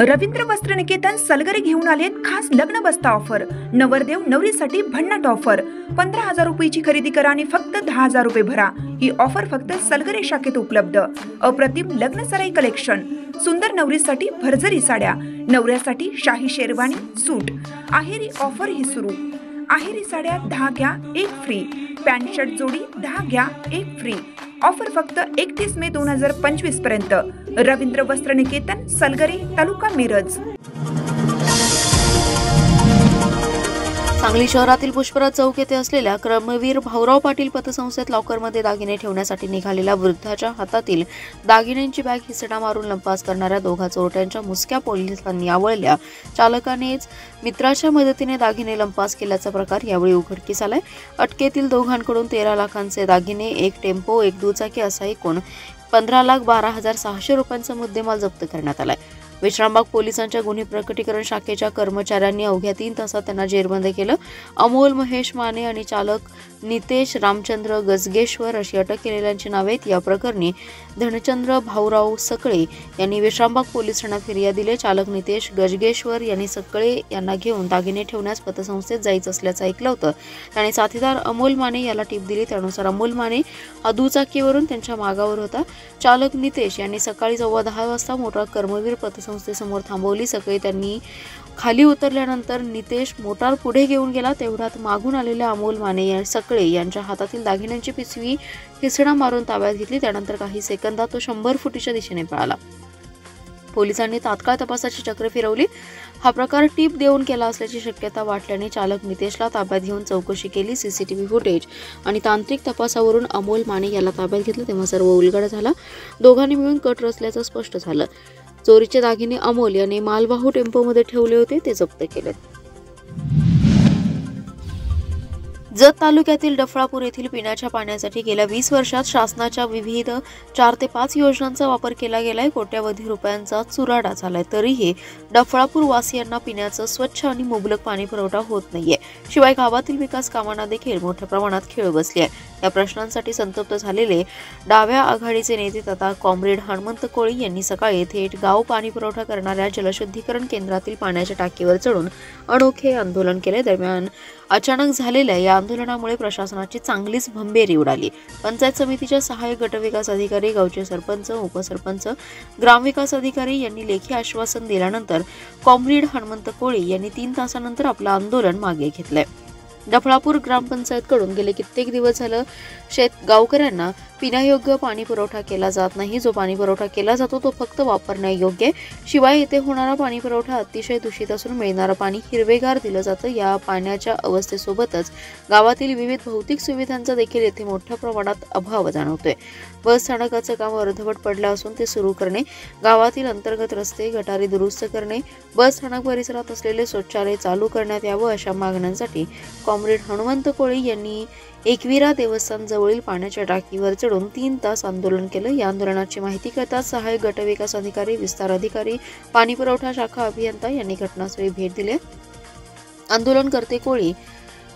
रवींद्र वस्त्र निकेतन सलगरे घेऊन आलेत खास लग्न बस्ता ऑफर। नवरदेव नवरीसाठी भन्नाट ऑफर। 15,000 रुपयाची खरेदी करा आणि फक्त 10,000 रुपये भरा। ही ऑफर फक्त सलगरे शाखेत उपलब्ध। अप्रतिम लग्न सराई कलेक्शन, सुंदर नवरीसाठी भरजरी साड्या, नवऱ्यासाठी शाही शेरवानी सूट। आहेरी ऑफर ही सुरू। आहेरी साड्या 10 घ्या 1 फ्री, पॅन्ट शर्ट जोडी 10 घ्या 1 फ्री। ऑफर फक्त 31 मे 2025 पर्यंत। रवींद्र वस्त्र निकेतन सलगरे, तालुका मिरज। सांगली शहरातील पुष्पराज चौक येथे असलेल्या कर्मवीर भाऊराव पाटील पतसंस्थेत लॉकरमध्ये दागिने ठेवण्यासाठी निघालेल्या वृद्धाच्या हातातील दागिन्यांची बॅग हिसडा मारून लंपास करणाऱ्या दोघा चोरट्यांच्या मुसक्या पोलिसांनी आवळल्या। चालकानेच मित्राच्या मदतीने दागिने लंपास केल्याचा प्रकार यावेळी उघडकीस आलाय। अटकेतील दोघांकडून 13 लाखांचे दागिने, एक टेम्पो, एक दुचाकी असा एकूण 15,12,600 रुपयांचा मुद्देमाल जप्त करण्यात आलाय। विश्रामबाग पोलिसांच्या गुन्हे प्रकटीकरण शाखेच्या कर्मचाऱ्यांनी अवघ्या 3 तासात त्यांना जेरबंद केलं। अमोल महेश माने आणि चालक नितेश रामचंद्र गजगेश्वर अशी अटक केलेल्यांची नावे आहेत। या प्रकरणी धनचंद्र भाऊराव सकळे यांनी विश्रामबाग पोलीस ठाण्यात फिर्याद दिली। चालक नितेश गजगेश्वर यांनी सकळे यांना घेऊन दागिने ठेवण्यास पतसंस्थेत जायचं असल्याचं ऐकलं होतं। त्याने साथीदार अमोल माने याला टीप दिली। त्यानुसार अमोल माने हा दुचाकीवरून त्यांच्या मागावर होता। चालक नितेश यांनी सकाळी 10:15 वाजता मोटार कर्मवीर पतसंस्थेसमोर थांबवली। सकाळी त्यांनी खाली उतरल्यानंतर नितेश मोटार पुढे घेऊन गेला। तेवढ्यात मागून आलेल्या अमोल माने सकळे यांच्या हातातील दागिन्यांची पिशवी हिसडा मारून ताब्यात घेतली। त्यानंतर काही सेकंदात तो 100 फुटीच्या दिशेने पळाला। पोलिसांनी तात्काळ तपासाची चक्र फिरवली। हा प्रकार टीप देऊन केला असल्याची शक्यता वाटल्याने चालक नितेशला ताब्यात घेऊन चौकशी केली। सीसीटीव्ही फुटेज आणि तांत्रिक तपासावरून अमोल माने याला ताब्यात घेतलं तेव्हा सर्व उलगडा झाला। दोघांनी मिळून कट रचल्याचं स्पष्ट झालं। चोरीचे दागिने अमोल याने मालवाहू टेम्पोमध्ये ठेवले होते, ते जप्त केले। जत तालुक्यातील डफळापूर येथील पिण्याच्या पाण्यासाठी गेल्या 20 वर्षात शासनाच्या विविध 4 ते 5 योजनांचा वापर केला गेलाय। कोट्यावधी रुपयांचा चुराडा झालाय, तरीही डफळापूर वासियांना पिण्याचं स्वच्छ आणि मुबलक पाणी पुरवठा होत नाहीये। शिवाय गावातील विकास कामांना देखील मोठ्या प्रमाणात खीळ बसली आहे। या प्रश्नांसाठी संतप्त झालेले डाव्या आघाडीचे नेते तथा कॉम्रेड हनुमंत कोळी यांनी सकाळी थेट गाव पाणी पुरवठा करणाऱ्या जलशुद्धीकरण केंद्रातील पाण्याच्या टाकीवर चढून अनोखे आंदोलन केले। दरम्यान अचानक झालेल्या या आंदोलनामुळे प्रशासनाची चांगलीच भंबेरी उडाली। पंचायत समितीच्या सहाय्यक गटविकास अधिकारी, गावचे सरपंच, उपसरपंच, ग्रामविकास अधिकारी यांनी लेखी आश्वासन दिल्यानंतर कॉम्रेड हनुमंत कोळी यांनी 3 तासानंतर आपलं आंदोलन मागे घेतलंय। डफळापूर ग्रामपंचायतकडून गेले कित्येक दिवस झालं गावकऱ्यांना पिण्यायोग्य पाणी पुरवठा केला जात नाही। जो पाणी पुरवठा केला जातो तो फक्त वापरण्यायोग्य। शिवाय येथे होणारा पाणी पुरवठा अतिशय दूषित असून मिळणारं पाणी हिरवेगार दिलं जातं। या पाण्याच्या अवस्थेसोबतच गावातील विविध भौतिक सुविधांचा देखील येथे मोठ्या प्रमाणात अभाव जाणवतोय। बस स्थानकाचं काम अर्धवट पडलं असून ते सुरू करणे, गावातील अंतर्गत रस्ते, गटारी दुरुस्त करणे, बस स्थानक परिसरात असलेले शौचालय चालू करण्यात यावं अशा मागण्यांसाठी कॉम्रेड हनुमंत कोळी यांनी एकविरा देवस्थान जवळील पाण्याच्या टाकीवर चढून 3 तास आंदोलन केलं। या आंदोलनाची माहिती कळताच सहाय्यक गटविकास अधिकारी, विस्तार अधिकारी, पाणी पुरवठा शाखा अभियंता यांनी घटनास्थळी भेट दिली। आंदोलनकर्ते कोळी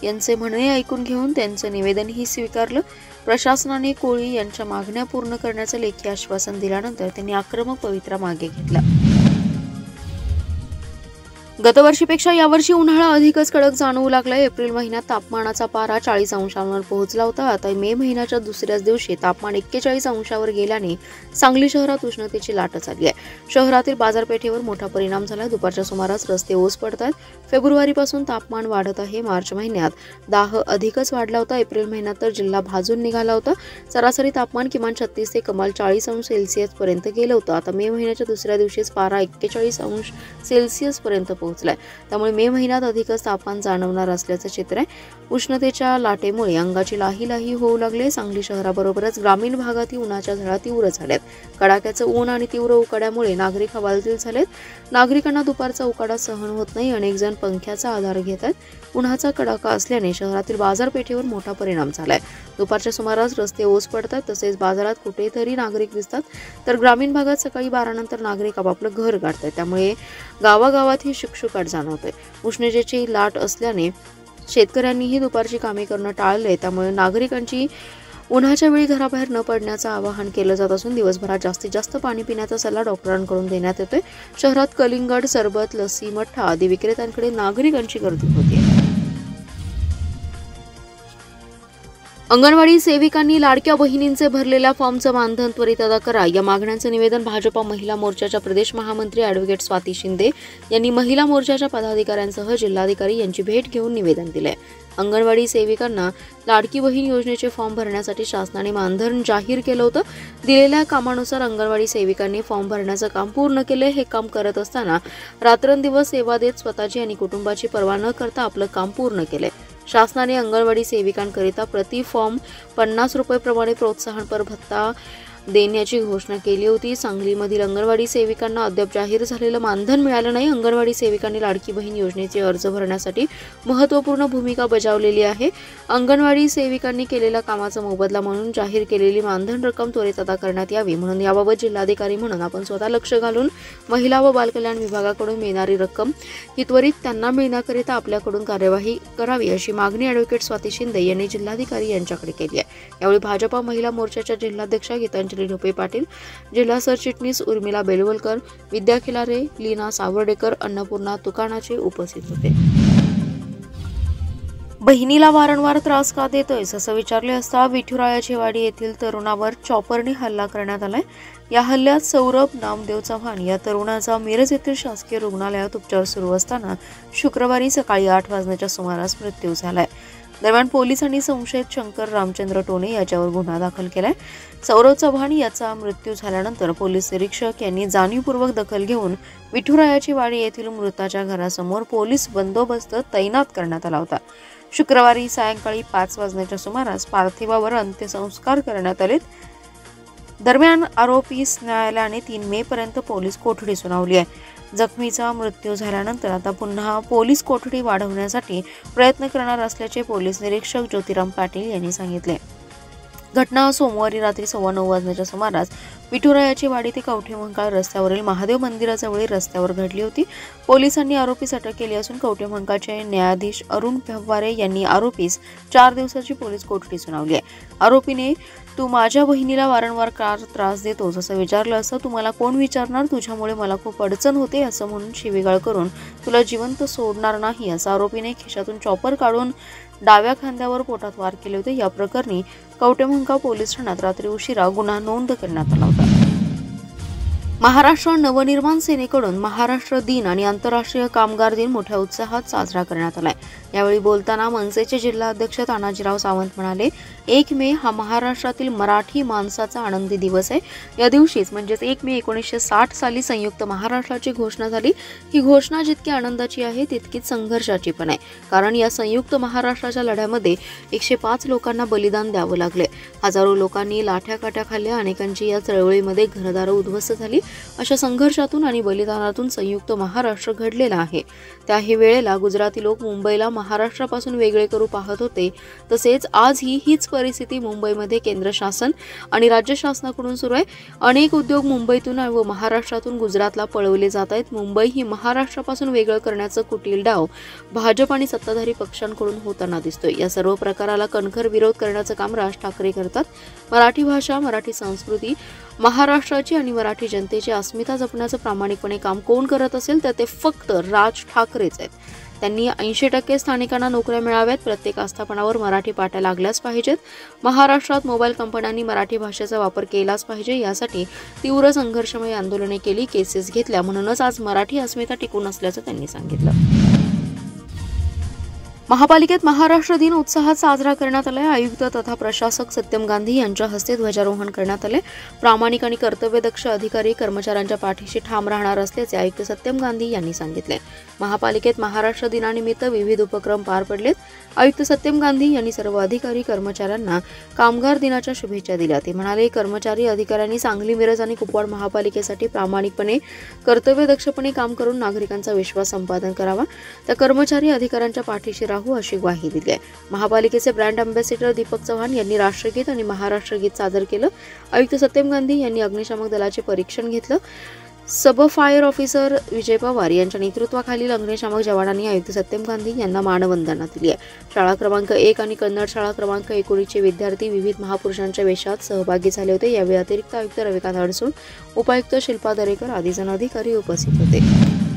यांचे म्हणणे ऐकून घेऊन त्यांचं निवेदनही स्वीकारलं। प्रशासनाने कोळी यांच्या मागण्या पूर्ण करण्याचं लेखी आश्वासन दिल्यानंतर त्यांनी आक्रमक पवित्रा मागे घेतला। गतवर्षीपेक्षा यावर्षी उन्हाळा अधिकच कडक जाणवू लागलाय। एप्रिल महिन्यात तापमानाचा पारा 40 अंशांवर पोहोचला होता। आता मे महिन्याच्या दुसऱ्याच दिवशी तापमान 41 अंशावर गेल्याने सांगली शहरात उष्णतेची लाटच आली आहे। शहरातील बाजारपेठेवर मोठा परिणाम झाला। दुपारच्या सुमारास रस्ते ओस पडतात। फेब्रुवारीपासून तापमान वाढत आहे। मार्च महिन्यात दाह अधिकच वाढला होता। एप्रिल महिन्यात तर जिल्हा भाजून निघाला होता। सरासरी तापमान किमान 36 ते कमाल 40 अंश सेल्सिअस पर्यंत गेलं होतं। आता मे महिन्याच्या दुसऱ्या दिवशीच पारा 41 अंश सेल्सिअस पर्यंत पोहोचलाय। त्यामुळे मे महिन्यात अधिकच तापमान जाणवणार असल्याचं चित्र आहे। उष्णतेच्या लाटेमुळे अंगाची लाही लाही होऊ लागले। सांगली शहराबरोबरच ग्रामीण भागातही उन्हाच्या झळा तीव्र झाल्यात। कडाक्याचं ऊन आणि तीव्र उकाड्यामुळे नागरिक हवालदिल झालेत। नागरिकांना दुपारचा उकाडा सहन होत नाही। अनेक जण पंख्याचा आधार घेत आहेत। उन्हाचा कडाका असल्याने शहरातील बाजारपेठेवर मोठा परिणाम झालाय। दुपारच्या सुमारास रस्ते ओस पडतात, तसेच बाजारात कुठेतरी नागरिक दिसतात। तर ग्रामीण भागात सकाळी 12 नंतर नागरिक आपापलं घर गाठतात। त्यामुळे गावागावातही शुकशुकाट जाणवतोय। उष्णतेची लाट असल्याने शेतकऱ्यांनीही दुपारची कामे करणं टाळलंय। त्यामुळे नागरिकांची उन्हाच्या वेळी घराबाहेर न पडण्याचं आवाहन केलं जात असून दिवसभरात जास्तीत जास्त पाणी पिण्याचा सल्ला डॉक्टरांकडून देण्यात येतोय. शहरात कलिंगड, सरबत, लस्सी, मठ्ठा आदी विक्रेत्यांकडे नागरिकांची गर्दी होती. अंगणवाडी सेविकांनी लाडक्या बहिणींचे भरलेल्या फॉर्मचं मानधन त्वरित अदा करा या मागण्यांचं निवेदन भाजपा महिला मोर्चाच्या प्रदेश महामंत्री ॲडव्होकेट स्वाती शिंदे यांनी महिला मोर्चाच्या पदाधिकाऱ्यांसह जिल्हाधिकारी यांची भेट घेऊन निवेदन दिलंय. अंगणवाडी सेविकांना लाडकी बहीण योजनेचे फॉर्म भरण्यासाठी शासनाने मानधन जाहीर केलं होतं. दिलेल्या कामानुसार अंगणवाडी सेविकांनी फॉर्म भरण्याचं काम पूर्ण केले. हे काम करत असताना रात्रंदिवस सेवा देत स्वतःची आणि कुटुंबाची पर्वा न करता आपलं काम पूर्ण केले. शासनाने अंगणवाडी सेविकांकरिता प्रति फॉर्म 50 रुपये प्रमाणे प्रोत्साहनपर भत्ता देण्याची घोषणा केली होती. सांगलीमधील अंगणवाडी सेविकांना अद्याप जाहीर झालेलं मानधन मिळालं नाही. अंगणवाडी सेविकांनी लाडकी बहीण योजनेचे अर्ज भरण्यासाठी महत्त्वपूर्ण भूमिका बजावलेली आहे. अंगणवाडी सेविकांनी केलेल्या कामाचा मोबदला म्हणून जाहीर केलेली मानधन रक्कम त्वरित अदा करण्यात यावी म्हणून याबाबत जिल्हाधिकारी म्हणून आपण स्वतः लक्ष घालून महिला व बालकल्याण विभागाकडून मिळणारी रक्कम ही त्वरित त्यांना मिळण्याकरिता आपल्याकडून कार्यवाही करावी अशी मागणी ॲडव्होकेट स्वाती शिंदे यांनी जिल्हाधिकारी यांच्याकडे केली आहे. यावेळी भाजपा महिला मोर्चाच्या जिल्हाध्यक्षा गीतांजली ढोपे पाटील, जिल्हा सरचिटणीस उर्मिला बेलवलकर, विद्या खिलारे, लीना सावर्डेकर, अन्नपूर्णा तुकाणाचे उपस्थित होते. बहिणीला वारंवार त्रास का देतोयस असं विचारले असता विठुरायाची वाडी येथील तरुणावर चॉपरने हल्ला करण्यात आलाय. या हल्ल्यात सौरभ नामदेव चव्हाण या तरुणाचा मिरज येथील शासकीय रुग्णालयात उपचार सुरू असताना शुक्रवारी सकाळी 8 वाजण्याच्या सुमारास मृत्यू झालाय. दरम्यान पोलिसांनी संशयित शंकर रामचंद्र टोणे याच्यावर गुन्हा दाखल केलाय. सौरभ चव्हाण याचा मृत्यू झाल्यानंतर पोलीस निरीक्षक यांनी जाणीवपूर्वक दखल घेऊन विठुरायाची वाडी येथील मृताच्या घरासमोर पोलीस बंदोबस्त तैनात करण्यात आला होता. शुक्रवारी सायंकाळी 5 वाजण्याच्या सुमारास पार्थिवावर अंत्यसंस्कार करण्यात आले. दरम्यान आरोपीस न्यायालयाने 3 मे पर्यंत पोलीस कोठडी सुनावली आहे. जखमीचा मृत्यू झाल्यानंतर आता पुन्हा पोलीस कोठडी वाढवण्यासाठी प्रयत्न करणार असल्याचे पोलीस निरीक्षक ज्योतिराम पाटील यांनी सांगितले. घटना सोमवारी रात्री 9:15 वाजण्याच्या सुमारास विठुरायाची वाडी ते कवठेमहांकाळ रस्त्यावरील महादेव मंदिराजवळील रस्त्यावर घडली होती. पोलिसांनी आरोपीस अटक केली असून कवठेमहांकाळचे न्यायाधीश अरुण व्यवहारे यांनी आरोपीस 4 दिवसाची पोलीस कोठडी सुनावली आहे. आरोपीने तू माझ्या बहिणीला वारंवार का त्रास देतोस असं विचारलं असं तुम्हाला कोण विचारणार, तुझ्यामुळे मला खूप अडचण होते असं म्हणून शिवीगाळ करून तुला जिवंत सोडणार नाही असं आरोपीने खिशातून चॉपर काढून डाव्या खांद्यावर पोटात वार केले होते. या प्रकरणी कवठेमहांकाळ पोलीस ठाण्यात रात्री उशिरा गुन्हा नोंद करण्यात आला होता. महाराष्ट्र नवनिर्माण सेनेकडून महाराष्ट्र दिन आणि आंतरराष्ट्रीय कामगार दिन मोठ्या उत्साहात साजरा करण्यात आलाय. यावेळी बोलताना मनसेचे जिल्हा अध्यक्ष तानाजीराव सावंत म्हणाले, 1 मे हा महाराष्ट्रातील मराठी माणसाचा आनंदी दिवस आहे. या दिवशीच म्हणजेच 1 मे 1960 साली संयुक्त महाराष्ट्राची घोषणा झाली. ही घोषणा जितकी आनंदाची आहे तितकीच संघर्षाची पण आहे. कारण या संयुक्त महाराष्ट्राच्या लढ्यामध्ये 105 लोकांना बलिदान द्यावं लागले. हजारो लोकांनी लाठ्या काठ्या खाल्ल्या. अनेकांची या चळवळीमध्ये घरदारं उद्ध्वस्त झाली. अशा संघर्षातून आणि बलिदानातून संयुक्त महाराष्ट्र घडलेला आहे. त्याही वेळेला गुजराती लोक मुंबईला महाराष्ट्रापासून वेगळे करू पाहत होते. तसेच आजही हीच परिस्थिती मुंबईमध्ये केंद्र शासन आणि राज्य शासनाकडून सुरू आहे. अनेक उद्योग मुंबईतून व महाराष्ट्रातून गुजरातला पळवले जात आहेत. मुंबई ही महाराष्ट्रापासून वेगळं करण्याचं कुटील डाव भाजप आणि सत्ताधारी पक्षांकडून होताना दिसतोय. या सर्व प्रकाराला कणखर विरोध करण्याचं काम राज ठाकरे करतात. मराठी भाषा, मराठी संस्कृती, महाराष्ट्राची आणि मराठी जनतेची अस्मिता जपण्याचं प्रामाणिकपणे काम कोण करत असेल तर ते फक्त राज ठाकरेच आहेत. त्यांनी 80% स्थानिकांना नोकऱ्या मिळाव्यात. प्रत्येक आस्थापनावर मराठी पाट्या लागल्याच पाहिजेत. महाराष्ट्रात मोबाईल कंपन्यांनी मराठी भाषेचा वापर केलाच पाहिजे. यासाठी तीव्र संघर्षमय आंदोलने केली, केसेस घेतल्या. म्हणूनच आज मराठी अस्मिता टिकून असल्याचं त्यांनी सांगितलं. महापालिकेत महाराष्ट्र दिन उत्साहात साजरा करण्यात आलाय. आयुक्त तथा प्रशासक सत्यम गांधी यांच्या हस्ते ध्वजारोहण करण्यात आले. प्रामाणिक आणि कर्तव्यदक्ष अधिकारी कर्मचाऱ्यांच्या पाठीशी ठाम राहणार असल्याचे आयुक्त सत्यम गांधी यांनी सांगितले. महापालिकेत महाराष्ट्र दिनानिमित्त विविध उपक्रम पार पडलेत. आयुक्त सत्यम गांधी यांनी सर्व अधिकारी कर्मचाऱ्यांना कामगार दिनाच्या शुभेच्छा दिल्या. ते म्हणाले, कर्मचारी अधिकाऱ्यांनी सांगली, मिरज आणि कुपवाड महापालिकेसाठी प्रामाणिकपणे कर्तव्यदक्षपणे काम करून नागरिकांचा विश्वास संपादन करावा. त्या कर्मचारी अधिकाऱ्यांच्या पाठीशी राहू अशी ग्वाही दिली आहे. महापालिकेचे ब्रँड अँबॅसेडर दीपक चव्हाण यांनी राष्ट्रगीत आणि महाराष्ट्र गीत सादर केलं. आयुक्त सत्यम गांधी यांनी अग्निशामक दलाचे परीक्षण घेतलं. सब फायर ऑफिसर विजय पवार यांच्या नेतृत्वाखालील अग्निशामक जवानांनी आयुक्त सत्यम गांधी यांना मानवंदना दिली आहे. शाळा क्रमांक 1 आणि कन्नड शाळा क्रमांक 19 विद्यार्थी विविध महापुरुषांच्या वेशात सहभागी झाले होते. यावेळी अतिरिक्त आयुक्त रविकांत अडसूळ, उपायुक्त शिल्पा दरेकर आदी जण अधिकारी उपस्थित होते.